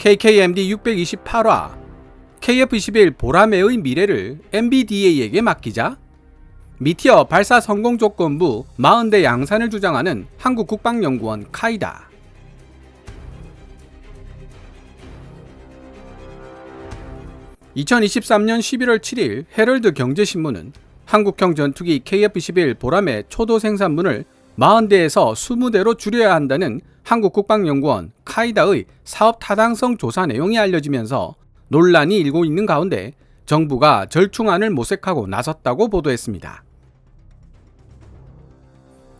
KKMD 628화 KF-21 보라매의 미래를 MBDA에게 맡기자. 미티어 발사 성공 조건부 40대 양산을 주장하는 한국국방연구원 카이다. (2023년 11월 7일) 헤럴드 경제신문은 한국형 전투기 KF-21 보라매 초도 생산분을 40대에서 20대로 줄여야 한다는 한국국방연구원 카이다의 사업 타당성 조사 내용이 알려지면서 논란이 일고 있는 가운데 정부가 절충안을 모색하고 나섰다고 보도했습니다.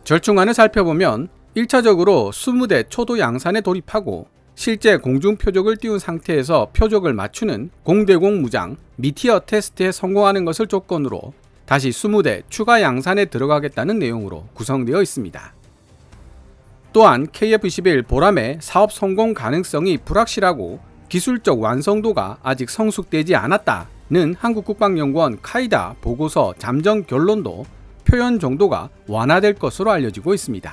절충안을 살펴보면 1차적으로 20대 초도 양산에 돌입하고 실제 공중 표적을 띄운 상태에서 표적을 맞추는 공대공 무장 미티어 테스트에 성공하는 것을 조건으로 다시 20대 추가 양산에 들어가겠다는 내용으로 구성되어 있습니다. 또한 KF-21 보라매 사업 성공 가능성이 불확실하고 기술적 완성도가 아직 성숙되지 않았다는 한국국방연구원 카이다 보고서 잠정 결론도 표현 정도가 완화될 것으로 알려지고 있습니다.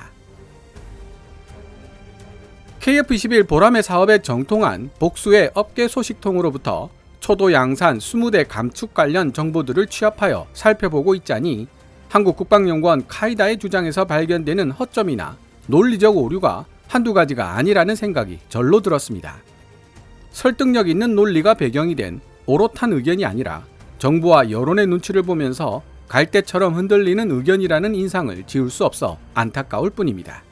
KF-21 보라매 사업의 정통한 복수의 업계 소식통으로부터 초도 양산 20대 감축 관련 정보들을 취합하여 살펴보고 있자니 한국국방연구원 카이다의 주장에서 발견되는 허점이나 논리적 오류가 한두 가지가 아니라는 생각이 절로 들었습니다. 설득력 있는 논리가 배경이 된 오롯한 의견이 아니라 정부와 여론의 눈치를 보면서 갈대처럼 흔들리는 의견이라는 인상을 지울 수 없어 안타까울 뿐입니다.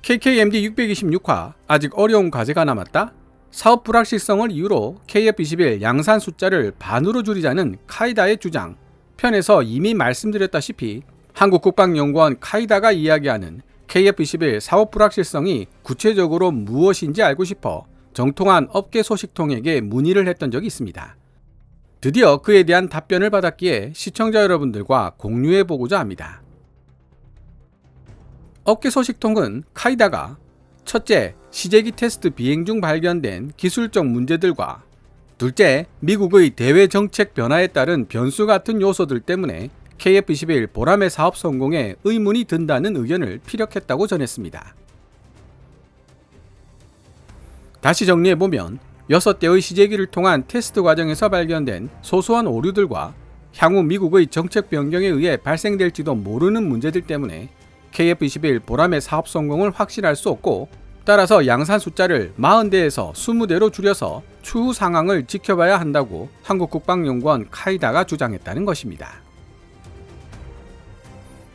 KKMD 626화 아직 어려운 과제가 남았다? 사업 불확실성을 이유로 KF-21 양산 숫자를 반으로 줄이자는 카이다의 주장 편에서 이미 말씀드렸다시피 한국국방연구원 카이다가 이야기하는 KF-21 사업 불확실성이 구체적으로 무엇인지 알고 싶어 정통한 업계 소식통에게 문의를 했던 적이 있습니다. 드디어 그에 대한 답변을 받았기에 시청자 여러분들과 공유해보고자 합니다. 업계 소식통은 카이다가 첫째, 시제기 테스트 비행 중 발견된 기술적 문제들과 둘째, 미국의 대외 정책 변화에 따른 변수 같은 요소들 때문에 KF-21 보라매 사업 성공에 의문이 든다는 의견을 피력했다고 전했습니다. 다시 정리해보면 6대의 시제기를 통한 테스트 과정에서 발견된 소소한 오류들과 향후 미국의 정책 변경에 의해 발생될지도 모르는 문제들 때문에 KF-21 보라매 사업 성공을 확신할 수 없고 따라서 양산 숫자를 40대에서 20대로 줄여서 추후 상황을 지켜봐야 한다고 한국국방연구원 카이다가 주장했다는 것입니다.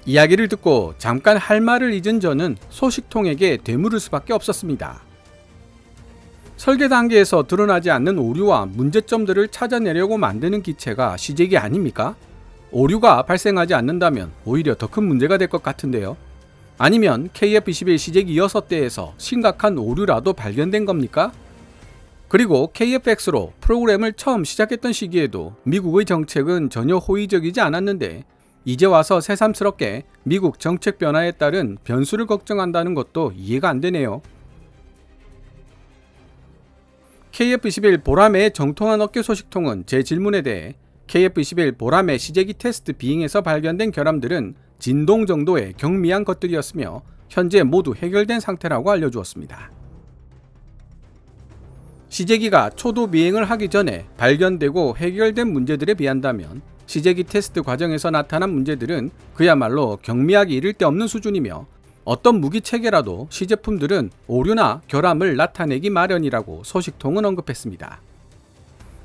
이야기를 듣고 잠깐 할 말을 잊은 저는 소식통에게 되물을 수밖에 없었습니다. 설계 단계에서 드러나지 않는 오류와 문제점들을 찾아내려고 만드는 기체가 시제기 아닙니까? 오류가 발생하지 않는다면 오히려 더 큰 문제가 될 것 같은데요. 아니면 KF-21 시제기 6대에서 심각한 오류라도 발견된 겁니까? 그리고 KF-X로 프로그램을 처음 시작했던 시기에도 미국의 정책은 전혀 호의적이지 않았는데 이제 와서 새삼스럽게 미국 정책 변화에 따른 변수를 걱정한다는 것도 이해가 안 되네요. KF-21 보라매의 정통한 업계 소식통은 제 질문에 대해 KF-21 보라매 시제기 테스트 비행에서 발견된 결함들은 진동 정도의 경미한 것들이었으며 현재 모두 해결된 상태라고 알려주었습니다. 시제기가 초도 비행을 하기 전에 발견되고 해결된 문제들에 비한다면 시제기 테스트 과정에서 나타난 문제들은 그야말로 경미하기 이를 데 없는 수준이며 어떤 무기 체계라도 시제품들은 오류나 결함을 나타내기 마련이라고 소식통은 언급했습니다.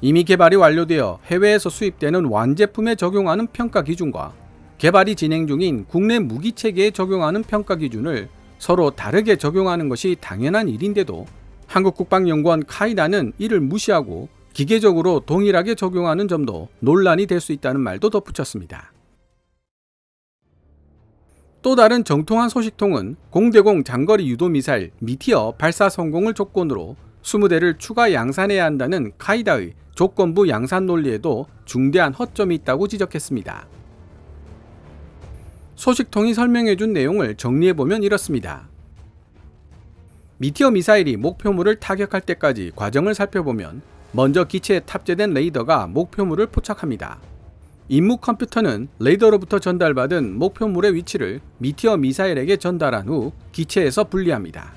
이미 개발이 완료되어 해외에서 수입되는 완제품에 적용하는 평가 기준과 개발이 진행 중인 국내 무기 체계에 적용하는 평가 기준을 서로 다르게 적용하는 것이 당연한 일인데도 한국국방연구원 카이다는 이를 무시하고 기계적으로 동일하게 적용하는 점도 논란이 될 수 있다는 말도 덧붙였습니다. 또 다른 정통한 소식통은 공대공 장거리 유도미사일 미티어 발사 성공을 조건으로 20대를 추가 양산해야 한다는 카이다의 조건부 양산 논리에도 중대한 허점이 있다고 지적했습니다. 소식통이 설명해준 내용을 정리해보면 이렇습니다. 미티어 미사일이 목표물을 타격할 때까지 과정을 살펴보면 먼저 기체에 탑재된 레이더가 목표물을 포착합니다. 임무 컴퓨터는 레이더로부터 전달받은 목표물의 위치를 미티어 미사일에게 전달한 후 기체에서 분리합니다.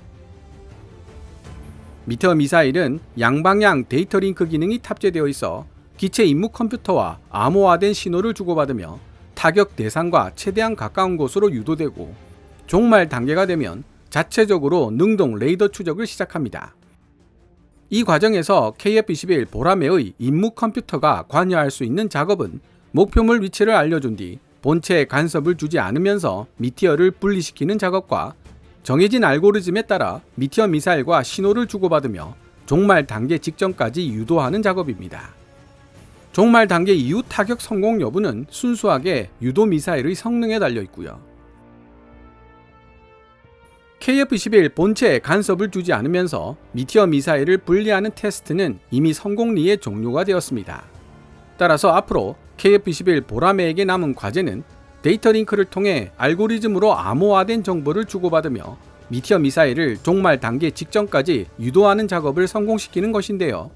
미티어 미사일은 양방향 데이터 링크 기능이 탑재되어 있어 기체 임무 컴퓨터와 암호화된 신호를 주고받으며 타격 대상과 최대한 가까운 곳으로 유도되고 종말 단계가 되면 자체적으로 능동 레이더 추적을 시작합니다. 이 과정에서 KF-21 보라매의 임무 컴퓨터가 관여할 수 있는 작업은 목표물 위치를 알려준 뒤 본체에 간섭을 주지 않으면서 미티어를 분리시키는 작업과 정해진 알고리즘에 따라 미티어 미사일과 신호를 주고받으며 종말 단계 직전까지 유도하는 작업입니다. 종말 단계 이후 타격 성공 여부는 순수하게 유도 미사일의 성능에 달려 있고요. KF-21 본체에 간섭을 주지 않으면서 미티어 미사일을 분리하는 테스트는 이미 성공리에 종료가 되었습니다. 따라서 앞으로 KF-21 보라매에게 남은 과제는 데이터 링크를 통해 알고리즘으로 암호화된 정보를 주고받으며 미티어 미사일을 종말 단계 직전까지 유도하는 작업을 성공시키는 것인데요.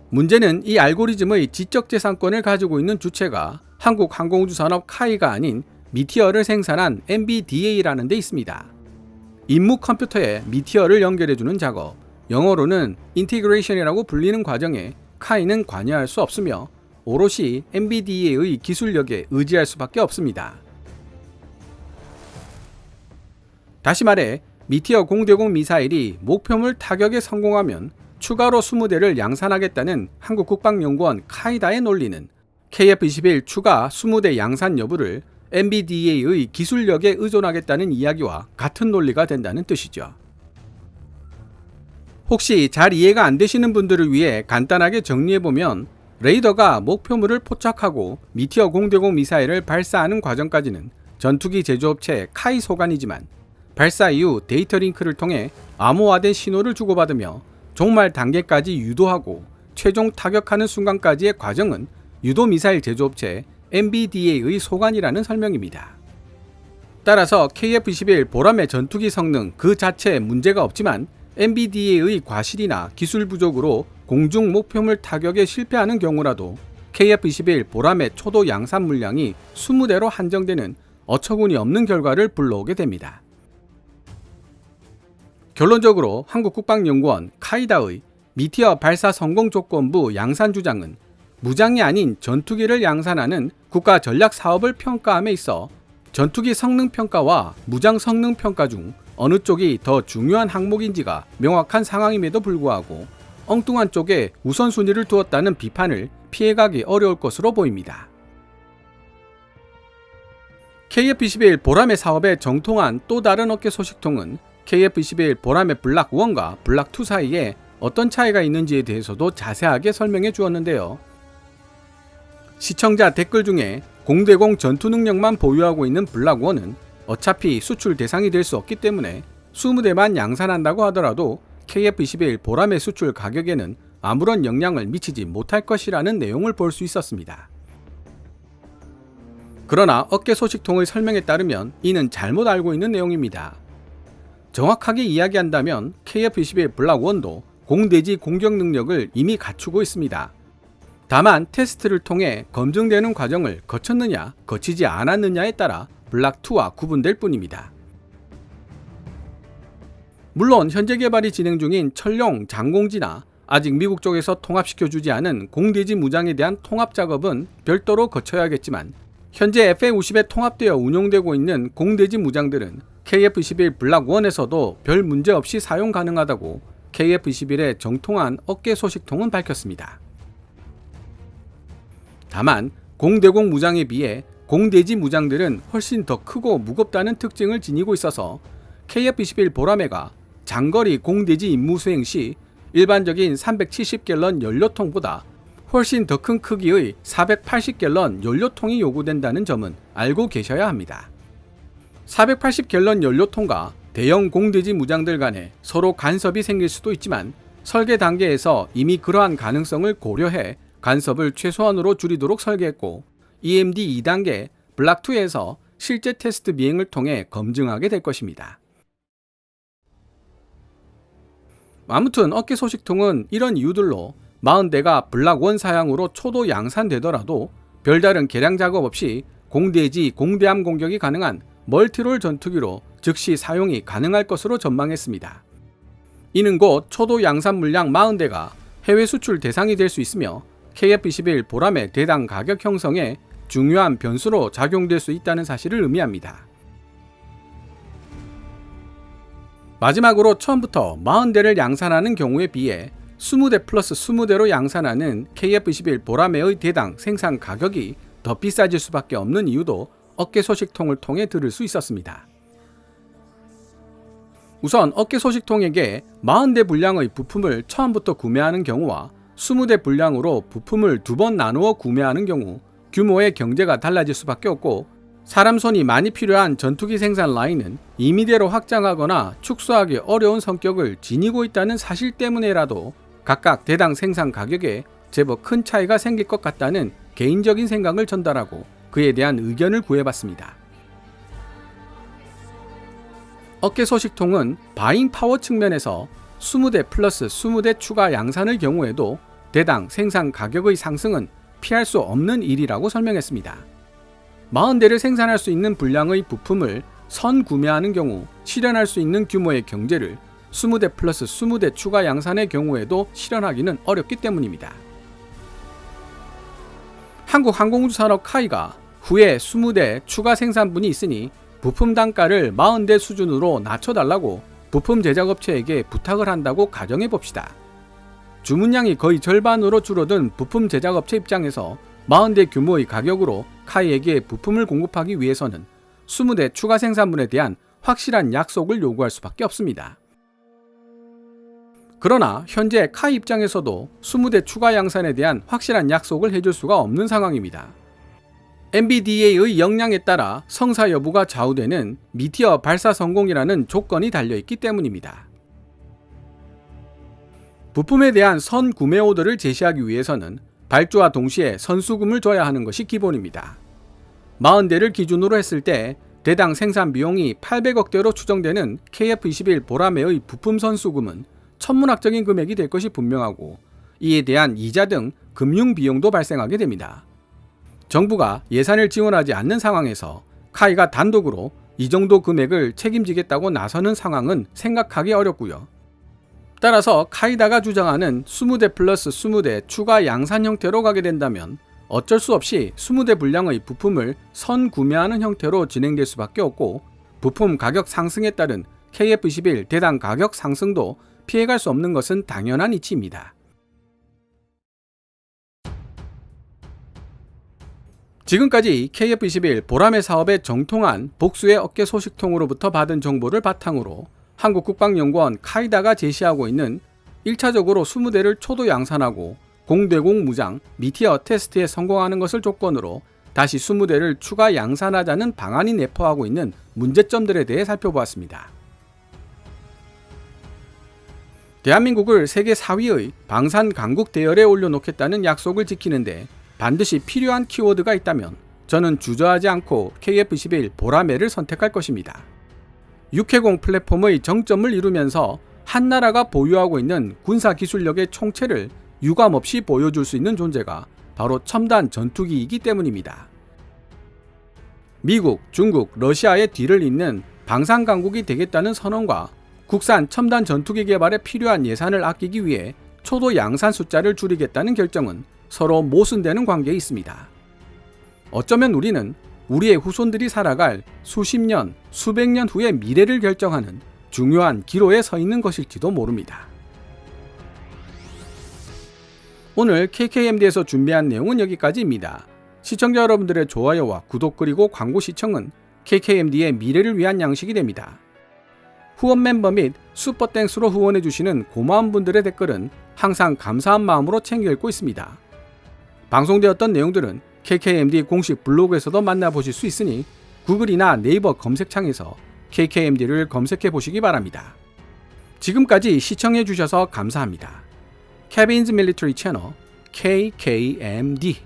문제는 이 알고리즘의 지적재산권을 가지고 있는 주체가 한국항공우주산업 카이가 아닌 미티어를 생산한 MBDA라는 데 있습니다. 임무 컴퓨터에 미티어를 연결해주는 작업, 영어로는 인티그레이션이라고 불리는 과정에 카이는 관여할 수 없으며 오롯이 MBDA의 기술력에 의지할 수밖에 없습니다. 다시 말해 미티어 공대공 미사일이 목표물 타격에 성공하면 추가로 20대를 양산하겠다는 한국국방연구원 카이다의 논리는 KF-21 추가 20대 양산 여부를 MBDA의 기술력에 의존하겠다는 이야기와 같은 논리가 된다는 뜻이죠. 혹시 잘 이해가 안 되시는 분들을 위해 간단하게 정리해보면 레이더가 목표물을 포착하고 미티어 공대공 미사일을 발사하는 과정까지는 전투기 제조업체 카이 소관이지만 발사 이후 데이터 링크를 통해 암호화된 신호를 주고받으며 종말 단계까지 유도하고 최종 타격하는 순간까지의 과정은 유도 미사일 제조업체 MBDA의 소관이라는 설명입니다. 따라서 KF-21 보라매 전투기 성능 그 자체에 문제가 없지만 MBDA의 과실이나 기술 부족으로 공중 목표물 타격에 실패하는 경우라도 KF-21 보라매 초도 양산 물량이 20대로 한정되는 어처구니 없는 결과를 불러오게 됩니다. 결론적으로 한국국방연구원 카이다의 미티어 발사 성공 조건부 양산 주장은 무장이 아닌 전투기를 양산하는 국가 전략 사업을 평가함에 있어 전투기 성능 평가와 무장 성능 평가 중 어느 쪽이 더 중요한 항목인지가 명확한 상황임에도 불구하고 엉뚱한 쪽에 우선순위를 두었다는 비판을 피해가기 어려울 것으로 보입니다. KF-21 보라매 사업에 정통한 또 다른 업계 소식통은 KF-21 보라매 블락 1과 블락 2 사이에 어떤 차이가 있는지에 대해서도 자세하게 설명해 주었는데요. 시청자 댓글 중에 공대공 전투 능력만 보유하고 있는 블락 1은 어차피 수출 대상이 될 수 없기 때문에 20대만 양산한다고 하더라도 KF-21 보라매 수출 가격에는 아무런 영향을 미치지 못할 것이라는 내용을 볼 수 있었습니다. 그러나 업계 소식통의 설명에 따르면 이는 잘못 알고 있는 내용입니다. 정확하게 이야기한다면 KF-21 블락 1도 공대지 공격 능력을 이미 갖추고 있습니다. 다만 테스트를 통해 검증되는 과정을 거쳤느냐 거치지 않았느냐에 따라 블락 2와 구분될 뿐입니다. 물론 현재 개발이 진행 중인 철룡, 장공지나 아직 미국 쪽에서 통합시켜주지 않은 공대지 무장에 대한 통합 작업은 별도로 거쳐야겠지만 현재 FA-50에 통합되어 운용되고 있는 공대지 무장들은 KF-21 블락 1에서도 별 문제 없이 사용 가능하다고 KF-21의 정통한 업계 소식통은 밝혔습니다. 다만 공대공 무장에 비해 공대지 무장들은 훨씬 더 크고 무겁다는 특징을 지니고 있어서 KF-21 보라매가 장거리 공대지 임무 수행 시 일반적인 370갤런 연료통보다 훨씬 더 큰 크기의 480갤런 연료통이 요구된다는 점은 알고 계셔야 합니다. 480갤런 연료통과 대형 공대지 무장들 간에 서로 간섭이 생길 수도 있지만 설계 단계에서 이미 그러한 가능성을 고려해 간섭을 최소한으로 줄이도록 설계했고 EMD 2단계 블락 2에서 실제 테스트 비행을 통해 검증하게 될 것입니다. 아무튼 업계 소식통은 이런 이유들로 40대가 블락 1 사양으로 초도 양산되더라도 별다른 개량 작업 없이 공대지 공대함 공격이 가능한 멀티롤 전투기로 즉시 사용이 가능할 것으로 전망했습니다. 이는 곧 초도 양산 물량 40대가 해외 수출 대상이 될 수 있으며 KF21 보람의 대당 가격 형성에 중요한 변수로 작용될 수 있다는 사실을 의미합니다. 마지막으로 처음부터 40대를 양산하는 경우에 비해 20대 플러스 20대로 양산하는 KF21 보라매의 대당 생산 가격이 더 비싸질 수밖에 없는 이유도 업계 소식통을 통해 들을 수 있었습니다. 우선 업계 소식통에게 40대 분량의 부품을 처음부터 구매하는 경우와 20대 분량으로 부품을 2번 나누어 구매하는 경우 규모의 경제가 달라질 수밖에 없고, 사람 손이 많이 필요한 전투기 생산 라인은 임의대로 확장하거나 축소하기 어려운 성격을 지니고 있다는 사실 때문에라도 각각 대당 생산 가격에 제법 큰 차이가 생길 것 같다는 개인적인 생각을 전달하고 그에 대한 의견을 구해봤습니다. 업계 소식통은 바잉 파워 측면에서 20대 플러스 20대 추가 양산의 경우에도 대당 생산 가격의 상승은 피할 수 없는 일이라고 설명했습니다. 40대를 생산할 수 있는 분량의 부품을 선 구매하는 경우 실현할 수 있는 규모의 경제를 20대 플러스 20대 추가 양산의 경우에도 실현하기는 어렵기 때문입니다. 한국항공우주산업 카이가 후에 20대 추가 생산분이 있으니 부품 단가를 40대 수준으로 낮춰달라고 부품 제작업체에게 부탁을 한다고 가정해 봅시다. 주문량이 거의 절반으로 줄어든 부품 제작업체 입장에서 40대 규모의 가격으로 카이에게 부품을 공급하기 위해서는 20대 추가 생산분에 대한 확실한 약속을 요구할 수밖에 없습니다. 그러나 현재 카이 입장에서도 20대 추가 양산에 대한 확실한 약속을 해줄 수가 없는 상황입니다. NBDA의 역량에 따라 성사 여부가 좌우되는 미티어 발사 성공이라는 조건이 달려있기 때문입니다. 부품에 대한 선 구매 오더를 제시하기 위해서는 발주와 동시에 선수금을 줘야 하는 것이 기본입니다. 40대를 기준으로 했을 때 대당 생산 비용이 800억대로 추정되는 KF21 보라매의 부품 선수금은 천문학적인 금액이 될 것이 분명하고, 이에 대한 이자 등 금융 비용도 발생하게 됩니다. 정부가 예산을 지원하지 않는 상황에서 카이가 단독으로 이 정도 금액을 책임지겠다고 나서는 상황은 생각하기 어렵고요. 따라서 카이다가 주장하는 20대 플러스 20대 추가 양산 형태로 가게 된다면 어쩔 수 없이 20대 분량의 부품을 선 구매하는 형태로 진행될 수밖에 없고, 부품 가격 상승에 따른 KF21 대당 가격 상승도 피해갈 수 없는 것은 당연한 이치입니다. 지금까지 KF21 보라매 사업의 정통한 복수의 업계 소식통으로부터 받은 정보를 바탕으로 한국국방연구원 카이다가 제시하고 있는 1차적으로 20대를 초도 양산하고 공대공 무장 미티어 테스트에 성공하는 것을 조건으로 다시 20대를 추가 양산하자는 방안이 내포하고 있는 문제점들에 대해 살펴보았습니다. 대한민국을 세계 4위의 방산 강국 대열에 올려놓겠다는 약속을 지키는데 반드시 필요한 키워드가 있다면 저는 주저하지 않고 KF21 보라매를 선택할 것입니다. 육해공 플랫폼의 정점을 이루면서 한 나라가 보유하고 있는 군사기술력의 총체를 유감없이 보여줄 수 있는 존재가 바로 첨단 전투기이기 때문입니다. 미국, 중국, 러시아의 뒤를 잇는 방산강국이 되겠다는 선언과 국산 첨단 전투기 개발에 필요한 예산을 아끼기 위해 초도 양산 숫자를 줄이겠다는 결정은 서로 모순되는 관계에 있습니다. 어쩌면 우리는 우리의 후손들이 살아갈 수십 년, 수백 년 후의 미래를 결정하는 중요한 기로에 서 있는 것일지도 모릅니다. 오늘 KKMD에서 준비한 내용은 여기까지입니다. 시청자 여러분들의 좋아요와 구독 그리고 광고 시청은 KKMD의 미래를 위한 양식이 됩니다. 후원 멤버 및 슈퍼땡스로 후원해주시는 고마운 분들의 댓글은 항상 감사한 마음으로 챙겨 읽고 있습니다. 방송되었던 내용들은 KKMD 공식 블로그에서도 만나보실 수 있으니 구글이나 네이버 검색창에서 KKMD를 검색해 보시기 바랍니다. 지금까지 시청해 주셔서 감사합니다. Kevin's Military Channel KKMD